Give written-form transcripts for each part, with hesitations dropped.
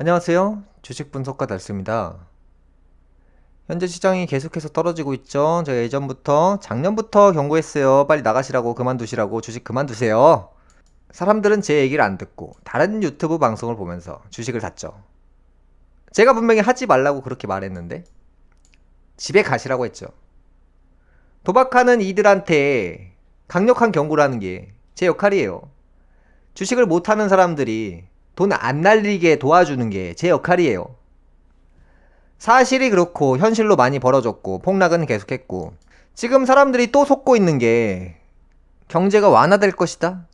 안녕하세요. 주식 분석가 달수입니다. 현재 시장이 계속해서 떨어지고 있죠. 제가 예전부터 작년부터 경고했어요. 빨리 나가시라고, 그만두시라고, 주식 그만두세요. 사람들은 제 얘기를 안 듣고 다른 유튜브 방송을 보면서 주식을 샀죠. 제가 분명히 하지 말라고 그렇게 말했는데 집에 가시라고 했죠. 도박하는 이들한테 강력한 경고를 하는 게 제 역할이에요. 주식을 못하는 사람들이 돈 안 날리게 도와주는 게 제 역할이에요. 사실이 그렇고 현실로 많이 벌어졌고 폭락은 계속했고 지금 사람들이 또 속고 있는 게 경제가 완화될 것이다,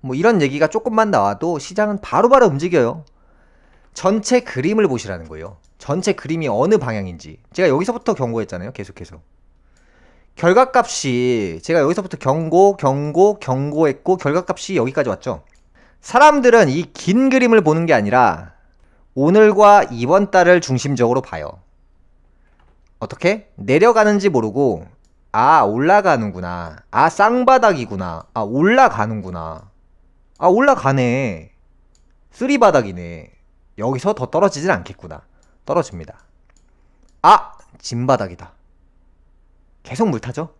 뭐 이런 얘기가 조금만 나와도 시장은 바로바로 움직여요. 전체 그림을 보시라는 거예요. 전체 그림이 어느 방향인지. 제가 여기서부터 경고했잖아요. 계속해서 결과값이, 제가 여기서부터 경고했고 결과값이 여기까지 왔죠. 사람들은 이 긴 그림을 보는 게 아니라 오늘과 이번 달을 중심적으로 봐요. 어떻게? 내려가는지 모르고, 아, 올라가는구나. 아, 쌍바닥이구나. 아, 올라가는구나. 아, 올라가네. 쓰리바닥이네. 여기서 더 떨어지진 않겠구나. 떨어집니다. 아, 진바닥이다. 계속 물타죠?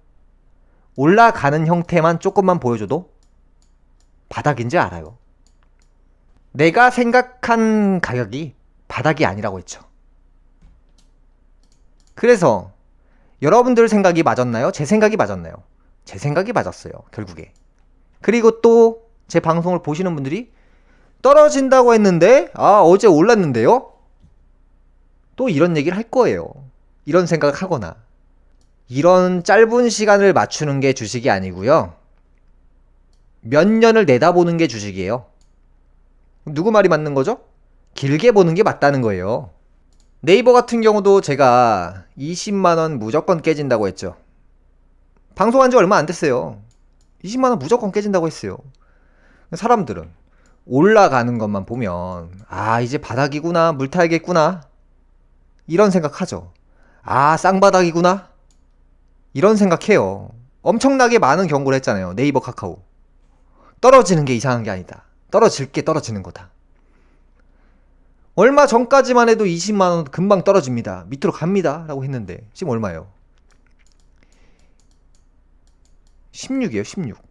올라가는 형태만 조금만 보여줘도 바닥인지 알아요. 내가 생각한 가격이 바닥이 아니라고 했죠. 그래서 여러분들 생각이 맞았나요? 제 생각이 맞았나요? 제 생각이 맞았어요, 결국에. 그리고 또 제 방송을 보시는 분들이 떨어진다고 했는데, 아, 어제 올랐는데요? 또 이런 얘기를 할 거예요. 이런 생각을 하거나. 이런 짧은 시간을 맞추는 게 주식이 아니고요. 몇 년을 내다보는 게 주식이에요. 누구 말이 맞는 거죠? 길게 보는 게 맞다는 거예요. 네이버 같은 경우도 제가 20만원 무조건 깨진다고 했죠. 방송한 지 얼마 안 됐어요. 20만원 무조건 깨진다고 했어요. 사람들은 올라가는 것만 보면, 아, 이제 바닥이구나, 물 타야겠구나, 이런 생각하죠. 아, 쌍바닥이구나, 이런 생각해요. 엄청나게 많은 경고를 했잖아요. 네이버, 카카오. 떨어지는 게 이상한 게 아니다. 떨어질 게 떨어지는 거다. 얼마 전까지만 해도 20만원 금방 떨어집니다, 밑으로 갑니다 라고 했는데 지금 얼마예요? 16이에요. 16.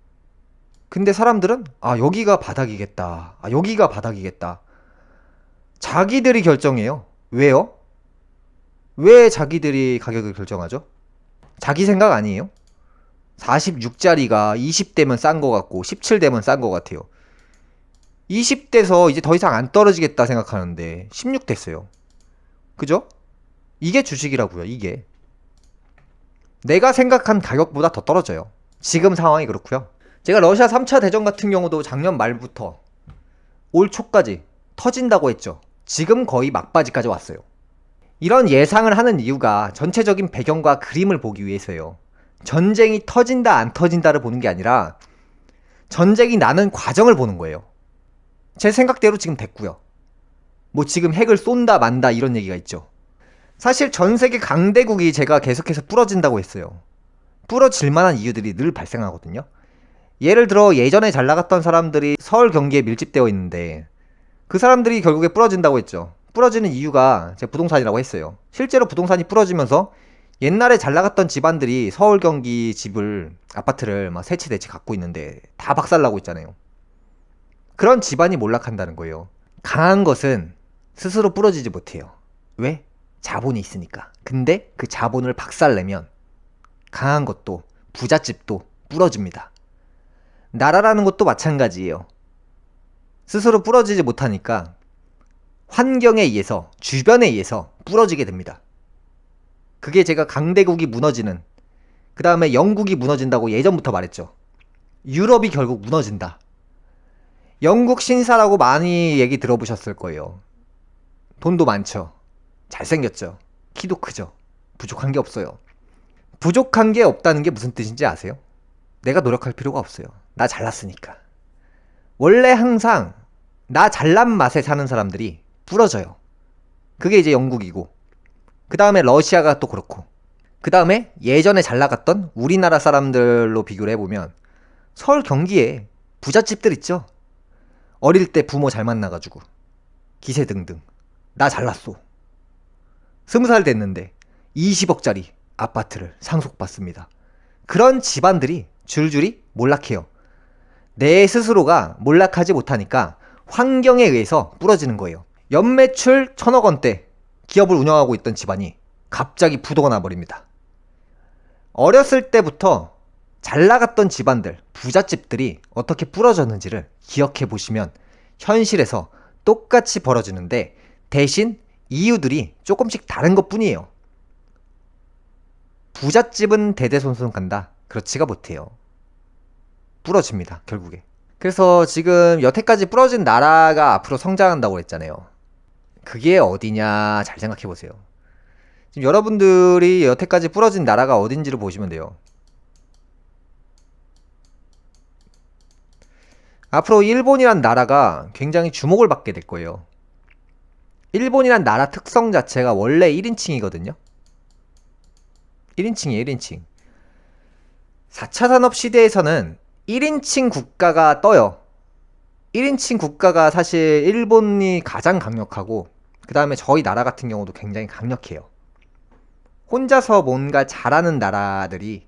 근데 사람들은, 아, 여기가 바닥이겠다, 아, 여기가 바닥이겠다. 자기들이 결정해요. 왜요? 왜 자기들이 가격을 결정하죠? 자기 생각 아니에요? 46짜리가 20대면 싼 거 같고 17대면 싼 거 같아요. 20대에서 이제 더 이상 안 떨어지겠다 생각하는데 16 됐어요. 그죠? 이게 주식이라고요. 이게 내가 생각한 가격보다 더 떨어져요. 지금 상황이 그렇고요. 제가 러시아 3차 대전 같은 경우도 작년 말부터 올 초까지 터진다고 했죠. 지금 거의 막바지까지 왔어요. 이런 예상을 하는 이유가 전체적인 배경과 그림을 보기 위해서예요. 전쟁이 터진다 안 터진다를 보는 게 아니라 전쟁이 나는 과정을 보는 거예요. 제 생각대로 지금 됐고요. 뭐 지금 핵을 쏜다 만다 이런 얘기가 있죠. 사실 전세계 강대국이 제가 계속해서 부러진다고 했어요. 부러질 만한 이유들이 늘 발생하거든요. 예를 들어 예전에 잘 나갔던 사람들이 서울 경기에 밀집되어 있는데 그 사람들이 결국에 부러진다고 했죠. 부러지는 이유가 제가 부동산이라고 했어요. 실제로 부동산이 부러지면서 옛날에 잘 나갔던 집안들이 서울 경기 집을, 아파트를 막 세채 네채 갖고 있는데 다 박살나고 있잖아요. 그런 집안이 몰락한다는 거예요. 강한 것은 스스로 부러지지 못해요. 왜? 자본이 있으니까. 근데 그 자본을 박살내면 강한 것도, 부잣집도 부러집니다. 나라라는 것도 마찬가지예요. 스스로 부러지지 못하니까 환경에 의해서, 주변에 의해서 부러지게 됩니다. 그게 제가 강대국이 무너지는, 그 다음에 영국이 무너진다고 예전부터 말했죠. 유럽이 결국 무너진다. 영국 신사라고 많이 얘기 들어보셨을 거예요. 돈도 많죠. 잘생겼죠. 키도 크죠. 부족한 게 없어요. 부족한 게 없다는 게 무슨 뜻인지 아세요? 내가 노력할 필요가 없어요. 나 잘났으니까. 원래 항상 나 잘난 맛에 사는 사람들이 부러져요. 그게 이제 영국이고, 그 다음에 러시아가 또 그렇고, 그 다음에 예전에 잘 나갔던 우리나라 사람들로 비교를 해보면 서울 경기에 부잣집들 있죠. 어릴 때 부모 잘 만나가지고 기세 등등, 나 잘났어. 20살 됐는데 20억짜리 아파트를 상속받습니다. 그런 집안들이 줄줄이 몰락해요. 내 스스로가 몰락하지 못하니까 환경에 의해서 부러지는 거예요. 연매출 1000억 원대 기업을 운영하고 있던 집안이 갑자기 부도가 나버립니다. 어렸을 때부터 잘 나갔던 집안들, 부잣집들이 어떻게 부러졌는지를 기억해 보시면 현실에서 똑같이 벌어지는데 대신 이유들이 조금씩 다른 것 뿐이에요. 부잣집은 대대손손 간다. 그렇지가 못해요. 부러집니다, 결국에. 그래서 지금 여태까지 부러진 나라가 앞으로 성장한다고 했잖아요. 그게 어디냐 잘 생각해 보세요. 지금 여러분들이 여태까지 부러진 나라가 어딘지를 보시면 돼요. 앞으로 일본이란 나라가 굉장히 주목을 받게 될 거예요. 일본이란 나라 특성 자체가 원래 1인칭이거든요. 1인칭이에요, 1인칭. 4차 산업 시대에서는 1인칭 국가가 떠요. 1인칭 국가가 사실 일본이 가장 강력하고 그 다음에 저희 나라 같은 경우도 굉장히 강력해요. 혼자서 뭔가 잘하는 나라들이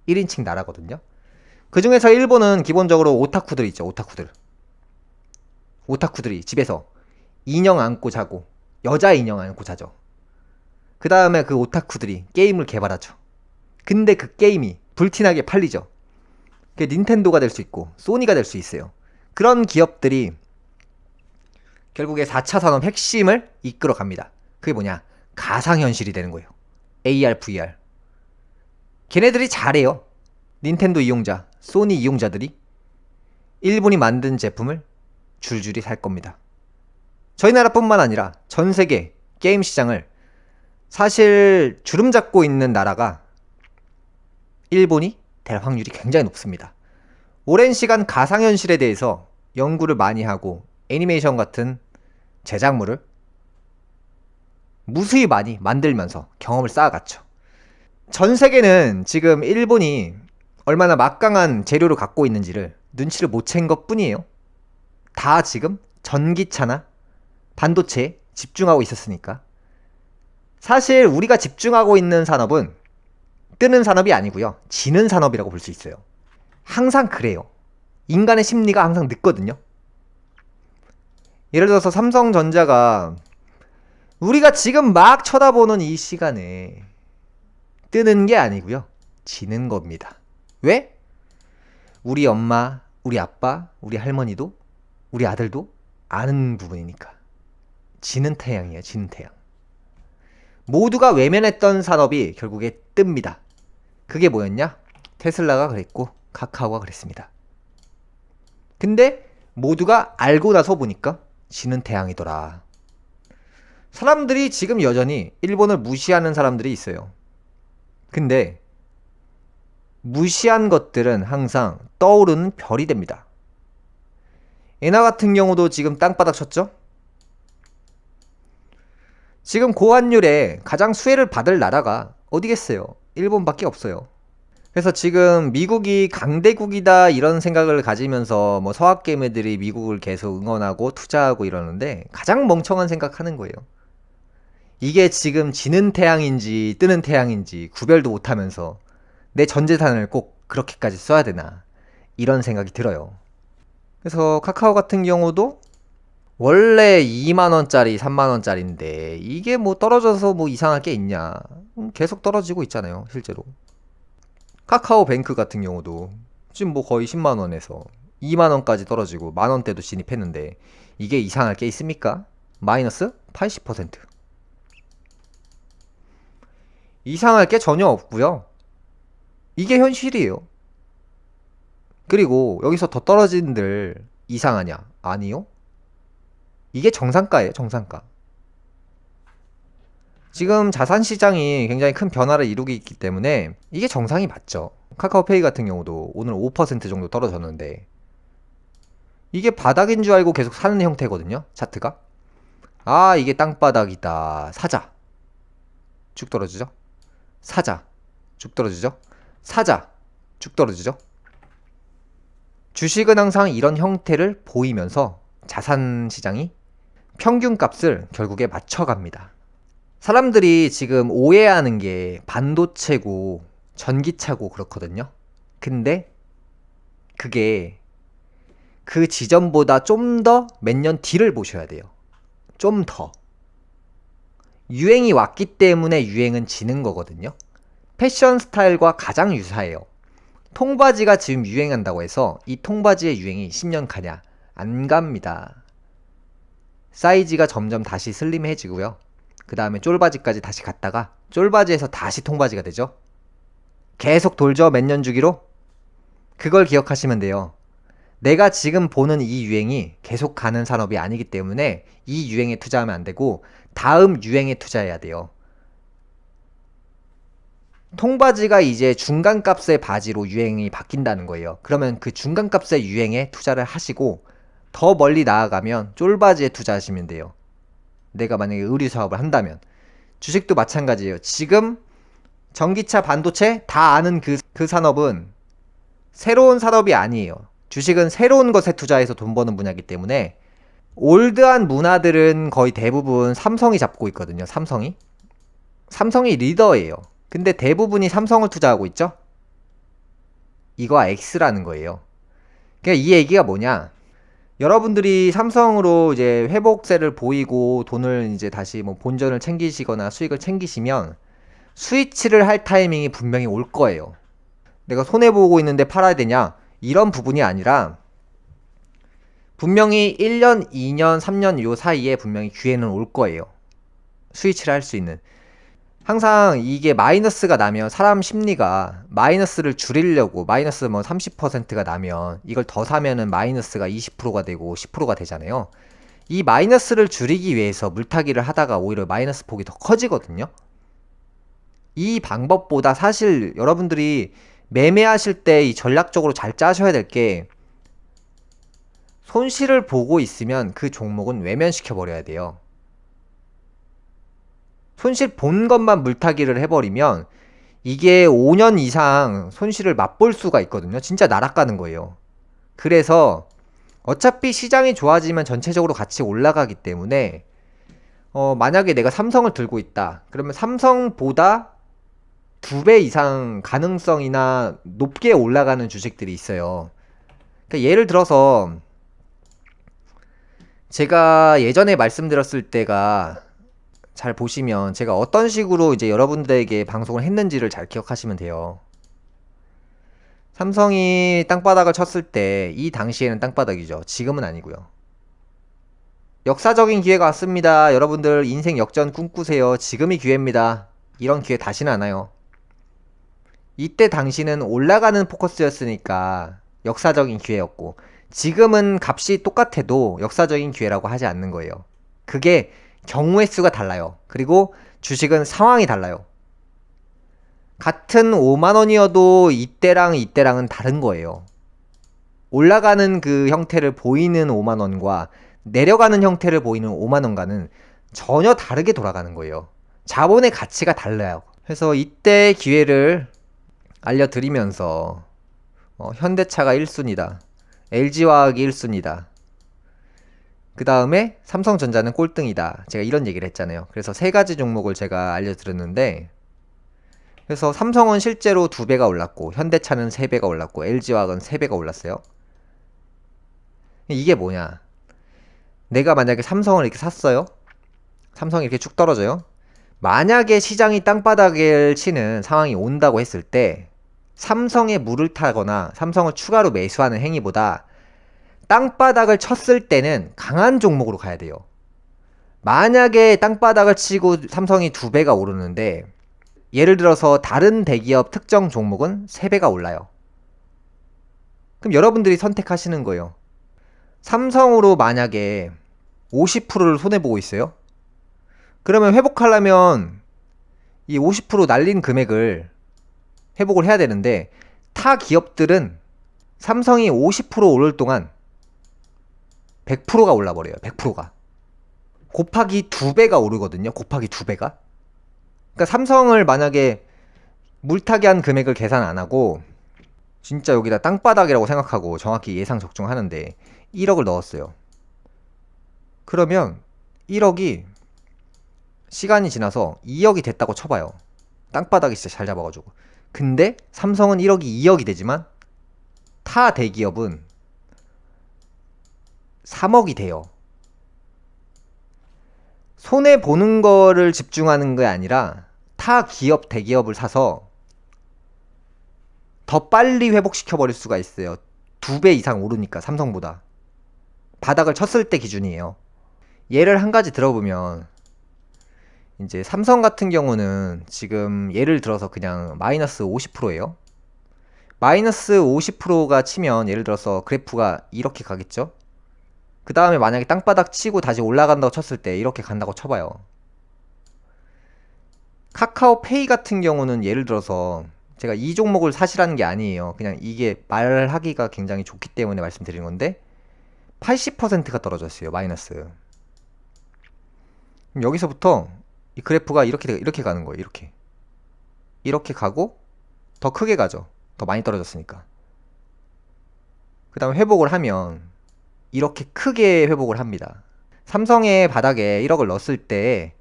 1인칭 나라거든요. 그 중에서 일본은 기본적으로 오타쿠들 있죠, 오타쿠들. 오타쿠들이 집에서 인형 안고 자고, 여자 인형 안고 자죠. 그 다음에 그 오타쿠들이 게임을 개발하죠. 근데 그 게임이 불티나게 팔리죠. 그게 닌텐도가 될 수 있고, 소니가 될 수 있어요. 그런 기업들이 결국에 4차 산업 핵심을 이끌어 갑니다. 그게 뭐냐? 가상현실이 되는 거예요. AR, VR. 걔네들이 잘해요. 닌텐도 이용자, 소니 이용자들이 일본이 만든 제품을 줄줄이 살 겁니다. 저희 나라뿐만 아니라 전 세계 게임 시장을 사실 주름 잡고 있는 나라가 일본이 될 확률이 굉장히 높습니다. 오랜 시간 가상현실에 대해서 연구를 많이 하고 애니메이션 같은 제작물을 무수히 많이 만들면서 경험을 쌓아갔죠. 전 세계는 지금 일본이 얼마나 막강한 재료를 갖고 있는지를 눈치를 못 챈 것 뿐이에요. 다 지금 전기차나 반도체에 집중하고 있었으니까. 사실 우리가 집중하고 있는 산업은 뜨는 산업이 아니고요. 지는 산업이라고 볼 수 있어요. 항상 그래요. 인간의 심리가 항상 늦거든요. 예를 들어서 삼성전자가 우리가 지금 막 쳐다보는 이 시간에 뜨는 게 아니고요. 지는 겁니다. 왜? 우리 엄마, 우리 아빠, 우리 할머니도 우리 아들도 아는 부분이니까. 지는 태양이에요. 지는 태양. 모두가 외면했던 산업이 결국에 뜹니다. 그게 뭐였냐? 테슬라가 그랬고 카카오가 그랬습니다. 근데 모두가 알고 나서 보니까 지는 태양이더라. 사람들이 지금 여전히 일본을 무시하는 사람들이 있어요. 근데 무시한 것들은 항상 떠오르는 별이 됩니다. 엔화 같은 경우도 지금 땅바닥 쳤죠? 지금 고환율에 가장 수혜를 받을 나라가 어디겠어요? 일본밖에 없어요. 그래서 지금 미국이 강대국이다 이런 생각을 가지면서 뭐 서학개미들이 미국을 계속 응원하고 투자하고 이러는데 가장 멍청한 생각하는 거예요. 이게 지금 지는 태양인지 뜨는 태양인지 구별도 못하면서 내 전 재산을 꼭 그렇게까지 써야 되나 이런 생각이 들어요. 그래서 카카오 같은 경우도 원래 2만원짜리 3만원짜리인데 이게 뭐 떨어져서 뭐 이상할 게 있냐. 계속 떨어지고 있잖아요, 실제로. 카카오뱅크 같은 경우도 지금 뭐 거의 10만원에서 2만원까지 떨어지고 만원대도 진입했는데 이게 이상할 게 있습니까? 마이너스 80%. 이상할 게 전혀 없고요. 이게 현실이에요. 그리고 여기서 더 떨어진들 이상하냐? 아니요. 이게 정상가예요, 정상가. 지금 자산시장이 굉장히 큰 변화를 이루고 있기 때문에 이게 정상이 맞죠. 카카오페이 같은 경우도 오늘 5% 정도 떨어졌는데 이게 바닥인 줄 알고 계속 사는 형태거든요, 차트가. 아, 이게 땅바닥이다. 사자. 쭉 떨어지죠? 사자. 쭉 떨어지죠? 사자. 쭉 떨어지죠? 주식은 항상 이런 형태를 보이면서 자산시장이 평균값을 결국에 맞춰갑니다. 사람들이 지금 오해하는 게 반도체고 전기차고 그렇거든요. 근데 그게 그 지점보다 좀 더 몇 년 뒤를 보셔야 돼요. 좀 더. 유행이 왔기 때문에 유행은 지는 거거든요. 패션 스타일과 가장 유사해요. 통바지가 지금 유행한다고 해서 이 통바지의 유행이 10년 가냐? 안 갑니다. 사이즈가 점점 다시 슬림해지고요. 그 다음에 쫄바지까지 다시 갔다가 쫄바지에서 다시 통바지가 되죠. 계속 돌죠. 몇 년 주기로. 그걸 기억하시면 돼요. 내가 지금 보는 이 유행이 계속 가는 산업이 아니기 때문에 이 유행에 투자하면 안 되고 다음 유행에 투자해야 돼요. 통바지가 이제 중간값의 바지로 유행이 바뀐다는 거예요. 그러면 그 중간값의 유행에 투자를 하시고 더 멀리 나아가면 쫄바지에 투자하시면 돼요. 내가 만약에 의류 사업을 한다면. 주식도 마찬가지예요. 지금 전기차, 반도체 다 아는 그 산업은 새로운 산업이 아니에요. 주식은 새로운 것에 투자해서 돈 버는 분야이기 때문에 올드한 문화들은 거의 대부분 삼성이 잡고 있거든요. 삼성이 리더예요. 근데 대부분이 삼성을 투자하고 있죠? 이거 X라는 거예요. 그러니까 이 얘기가 뭐냐? 여러분들이 삼성으로 이제 회복세를 보이고 돈을 이제 다시 뭐 본전을 챙기시거나 수익을 챙기시면 스위치를 할 타이밍이 분명히 올 거예요. 내가 손해보고 있는데 팔아야 되냐? 이런 부분이 아니라 분명히 1년, 2년, 3년 요 사이에 분명히 기회는 올 거예요. 스위치를 할 수 있는. 항상 이게 마이너스가 나면 사람 심리가 마이너스를 줄이려고 마이너스 뭐 30%가 나면 이걸 더 사면은 마이너스가 20%가 되고 10%가 되잖아요. 이 마이너스를 줄이기 위해서 물타기를 하다가 오히려 마이너스 폭이 더 커지거든요. 이 방법보다 사실 여러분들이 매매하실 때 이 전략적으로 잘 짜셔야 될 게 손실을 보고 있으면 그 종목은 외면시켜 버려야 돼요. 손실 본 것만 물타기를 해버리면 이게 5년 이상 손실을 맛볼 수가 있거든요. 진짜 날아가는 거예요. 그래서 어차피 시장이 좋아지면 전체적으로 같이 올라가기 때문에 만약에 내가 삼성을 들고 있다. 그러면 삼성보다 2배 이상 가능성이나 높게 올라가는 주식들이 있어요. 그러니까 예를 들어서 제가 예전에 말씀드렸을 때가 잘 보시면 제가 어떤 식으로 이제 여러분들에게 방송을 했는지를 잘 기억하시면 돼요. 삼성이 땅바닥을 쳤을 때 이 당시에는 땅바닥이죠. 지금은 아니고요. 역사적인 기회가 왔습니다. 여러분들 인생 역전 꿈꾸세요. 지금이 기회입니다. 이런 기회 다시는 안 와요. 이때 당시는 올라가는 포커스였으니까 역사적인 기회였고 지금은 값이 똑같아도 역사적인 기회라고 하지 않는 거예요. 그게 경우의 수가 달라요. 그리고 주식은 상황이 달라요. 같은 5만원이어도 이때랑은 다른 거예요. 올라가는 그 형태를 보이는 5만원과 내려가는 형태를 보이는 5만원과는 전혀 다르게 돌아가는 거예요. 자본의 가치가 달라요. 그래서 이때 기회를 알려드리면서 현대차가 1순위다. LG화학이 1순위다. 그 다음에 삼성전자는 꼴등이다. 제가 이런 얘기를 했잖아요. 그래서 3가지 종목을 제가 알려드렸는데 그래서 삼성은 실제로 2배가 올랐고 현대차는 3배가 올랐고 LG화학은 3배가 올랐어요. 이게 뭐냐? 내가 만약에 삼성을 이렇게 샀어요. 삼성이 이렇게 쭉 떨어져요. 만약에 시장이 땅바닥을 치는 상황이 온다고 했을 때 삼성에 물을 타거나 삼성을 추가로 매수하는 행위보다 땅바닥을 쳤을 때는 강한 종목으로 가야 돼요. 만약에 땅바닥을 치고 삼성이 2배가 오르는데 예를 들어서 다른 대기업 특정 종목은 3배가 올라요. 그럼 여러분들이 선택하시는 거예요. 삼성으로 만약에 50%를 손해보고 있어요. 그러면 회복하려면 이 50% 날린 금액을 회복을 해야 되는데 타 기업들은 삼성이 50% 오를 동안 100%가 올라버려요. 100%가. 곱하기 2배가 오르거든요. 곱하기 2배가. 그러니까 삼성을 만약에 물타기 한 금액을 계산 안 하고 진짜 여기다 땅바닥이라고 생각하고 정확히 예상 적중하는데 1억을 넣었어요. 그러면 1억이 시간이 지나서 2억이 됐다고 쳐봐요. 땅바닥이 진짜 잘 잡아가지고. 근데 삼성은 1억이 2억이 되지만 타 대기업은 3억이 돼요. 손해보는 거를 집중하는 게 아니라 타 기업 대기업을 사서 더 빨리 회복시켜버릴 수가 있어요. 2배 이상 오르니까 삼성보다. 바닥을 쳤을 때 기준이에요. 예를 한 가지 들어보면 이제 삼성 같은 경우는 지금 예를 들어서 그냥 마이너스 50%예요. 마이너스 50%가 치면 예를 들어서 그래프가 이렇게 가겠죠? 그 다음에 만약에 땅바닥 치고 다시 올라간다고 쳤을 때 이렇게 간다고 쳐봐요. 카카오페이 같은 경우는 예를 들어서 제가 이 종목을 사시라는 게 아니에요. 그냥 이게 말하기가 굉장히 좋기 때문에 말씀드리는 건데 80%가 떨어졌어요. 마이너스. 그럼 여기서부터 이 그래프가 이렇게 가는 거예요. 이렇게 가고 더 크게 가죠. 더 많이 떨어졌으니까. 그 다음에 회복을 하면 이렇게 크게 회복을 합니다. 삼성의 바닥에 1억을 넣었을 때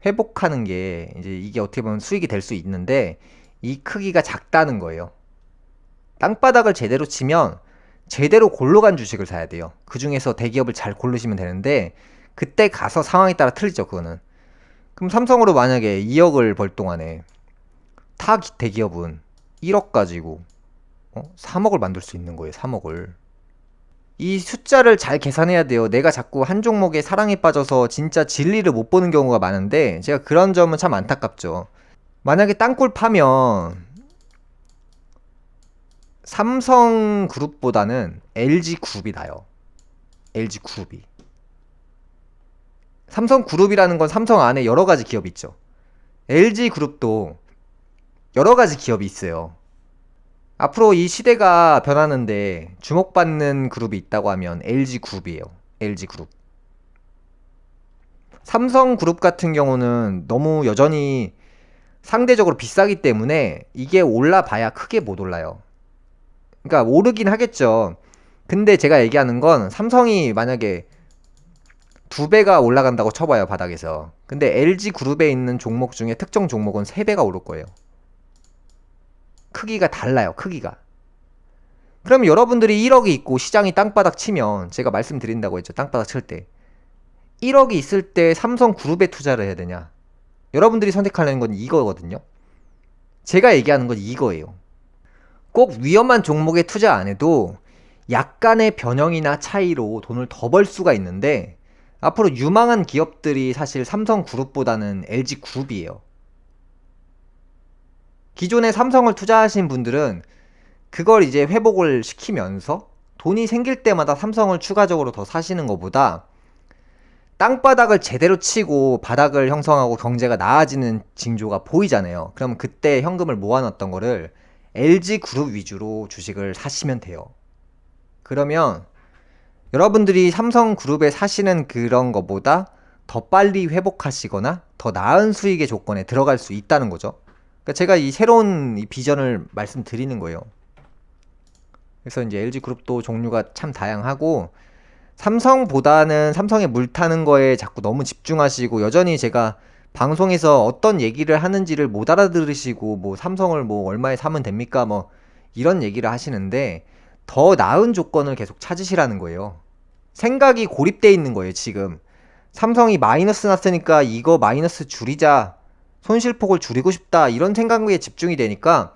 회복하는 게 이제 이게 어떻게 보면 수익이 될 수 있는데 이 크기가 작다는 거예요. 땅바닥을 제대로 치면 제대로 골로 간 주식을 사야 돼요. 그 중에서 대기업을 잘 고르시면 되는데 그때 가서 상황에 따라 틀리죠. 그거는. 그럼 삼성으로 만약에 2억을 벌 동안에 타 대기업은 1억 가지고 3억을 만들 수 있는 거예요. 3억을. 이 숫자를 잘 계산해야 돼요. 내가 자꾸 한 종목에 사랑에 빠져서 진짜 진리를 못 보는 경우가 많은데 제가 그런 점은 참 안타깝죠. 만약에 땅굴 파면 삼성그룹보다는 LG그룹이 나요. LG그룹이. 삼성그룹이라는 건 삼성 안에 여러 가지 기업이 있죠. LG그룹도 여러 가지 기업이 있어요. 앞으로 이 시대가 변하는데 주목받는 그룹이 있다고 하면 LG그룹이에요. LG그룹. 삼성그룹 같은 경우는 너무 여전히 상대적으로 비싸기 때문에 이게 올라봐야 크게 못 올라요. 그러니까 오르긴 하겠죠. 근데 제가 얘기하는 건 삼성이 만약에 2배가 올라간다고 쳐봐요. 바닥에서. 근데 LG그룹에 있는 종목 중에 특정 종목은 3배가 오를 거예요. 크기가 달라요. 크기가. 그럼 여러분들이 1억이 있고 시장이 땅바닥 치면 제가 말씀드린다고 했죠. 땅바닥 칠 때 1억이 있을 때 삼성그룹에 투자를 해야 되냐? 여러분들이 선택하는 건 이거거든요. 제가 얘기하는 건 이거예요. 꼭 위험한 종목에 투자 안 해도 약간의 변형이나 차이로 돈을 더 벌 수가 있는데 앞으로 유망한 기업들이 사실 삼성그룹보다는 LG그룹이에요. 기존에 삼성을 투자하신 분들은 그걸 이제 회복을 시키면서 돈이 생길 때마다 삼성을 추가적으로 더 사시는 것보다 땅바닥을 제대로 치고 바닥을 형성하고 경제가 나아지는 징조가 보이잖아요. 그럼 그때 현금을 모아놨던 거를 LG그룹 위주로 주식을 사시면 돼요. 그러면 여러분들이 삼성그룹에 사시는 그런 것보다 더 빨리 회복하시거나 더 나은 수익의 조건에 들어갈 수 있다는 거죠. 그러니까 제가 이 새로운 이 비전을 말씀드리는 거예요. 그래서 이제 LG그룹도 종류가 참 다양하고 삼성보다는 삼성에 물타는 거에 자꾸 너무 집중하시고 여전히 제가 방송에서 어떤 얘기를 하는지를 못 알아들으시고 뭐 삼성을 뭐 얼마에 사면 됩니까? 뭐 이런 얘기를 하시는데 더 나은 조건을 계속 찾으시라는 거예요. 생각이 고립돼 있는 거예요, 지금. 삼성이 마이너스 났으니까 이거 마이너스 줄이자. 손실폭을 줄이고 싶다. 이런 생각에 집중이 되니까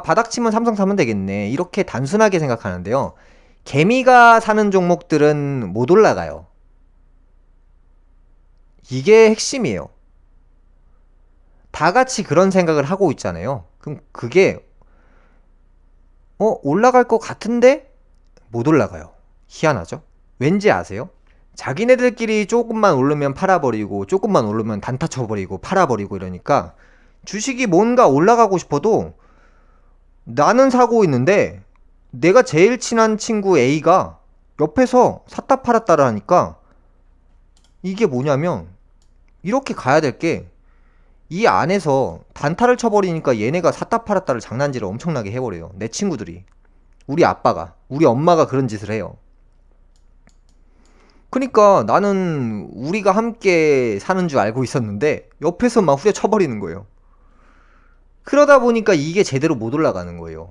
바닥 치면 삼성 사면 되겠네. 이렇게 단순하게 생각하는데요. 개미가 사는 종목들은 못 올라가요. 이게 핵심이에요. 다 같이 그런 생각을 하고 있잖아요. 그럼 그게 올라갈 것 같은데 못 올라가요. 희한하죠? 왠지 아세요? 자기네들끼리 조금만 오르면 팔아버리고 조금만 오르면 단타 쳐버리고 팔아버리고 이러니까 주식이 뭔가 올라가고 싶어도 나는 사고 있는데 내가 제일 친한 친구 A가 옆에서 샀다 팔았다를 하니까 이게 뭐냐면 이렇게 가야 될 게 이 안에서 단타를 쳐버리니까 얘네가 샀다 팔았다를 장난질을 엄청나게 해버려요. 내 친구들이. 우리 아빠가, 우리 엄마가 그런 짓을 해요. 그러니까 나는 우리가 함께 사는 줄 알고 있었는데 옆에서 막 후려쳐버리는 거예요. 그러다 보니까 이게 제대로 못 올라가는 거예요.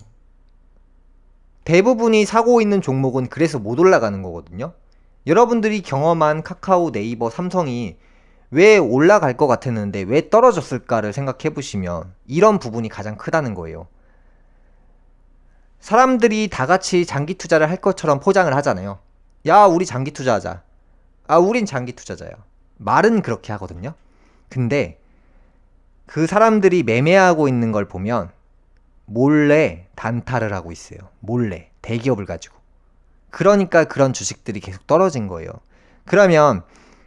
대부분이 사고 있는 종목은 그래서 못 올라가는 거거든요. 여러분들이 경험한 카카오, 네이버, 삼성이 왜 올라갈 것 같았는데 왜 떨어졌을까를 생각해 보시면 이런 부분이 가장 크다는 거예요. 사람들이 다 같이 장기 투자를 할 것처럼 포장을 하잖아요. 야, 우리 장기 투자하자. 아, 우린 장기 투자자야. 말은 그렇게 하거든요. 근데 그 사람들이 매매하고 있는 걸 보면 몰래 단타를 하고 있어요. 몰래. 대기업을 가지고. 그러니까 그런 주식들이 계속 떨어진 거예요. 그러면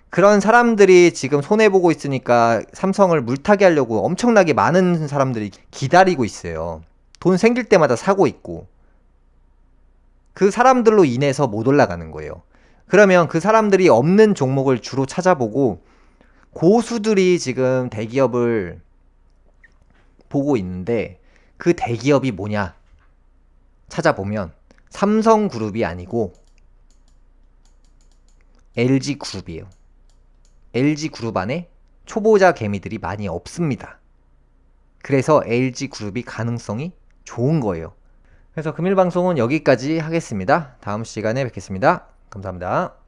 그런 사람들이 지금 손해보고 있으니까 삼성을 물타기 하려고 엄청나게 많은 사람들이 기다리고 있어요. 돈 생길 때마다 사고 있고. 그 사람들로 인해서 못 올라가는 거예요. 그러면 그 사람들이 없는 종목을 주로 찾아보고 고수들이 지금 대기업을 보고 있는데 그 대기업이 뭐냐 찾아보면 삼성그룹이 아니고 LG그룹이에요. LG그룹 안에 초보자 개미들이 많이 없습니다. 그래서 LG그룹이 가능성이 좋은 거예요. 그래서 금일방송은 여기까지 하겠습니다. 다음 시간에 뵙겠습니다. 감사합니다.